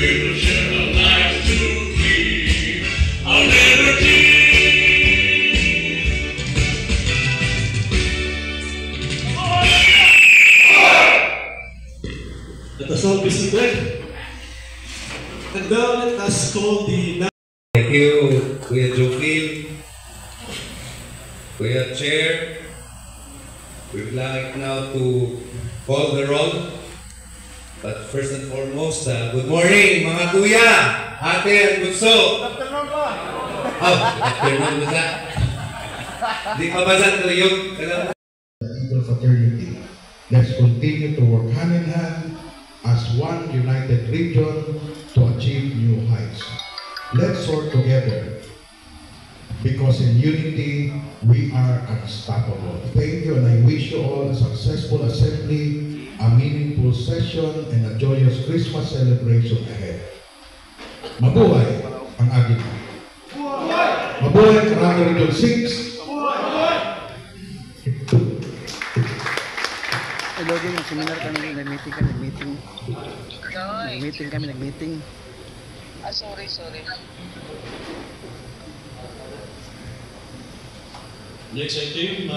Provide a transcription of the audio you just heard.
will share our lives to keep our liberty. Let us all be seated. And now let us call the... Thank you, Kuya Jofil, Kuya Chair. We would like now to call the roll. But first and foremost, good morning mga kuya, ate at bunso. Good afternoon po. Oh, good afternoon ba na? Di pa ba sa tuyog? Eagle Fraternity. Let's continue to work hand in hand as one united region to achieve new heights. Let's work together because in unity we are unstoppable. Thank you, and I wish you all a successful assembly, a meaningful session, and a joyous Christmas celebration ahead. Mabuhay ang Agila. Mabuhay Caraga Region 6. Hello din, seminar kami, nag-meeting kami, nag-meeting. Ah, sorry. Next item,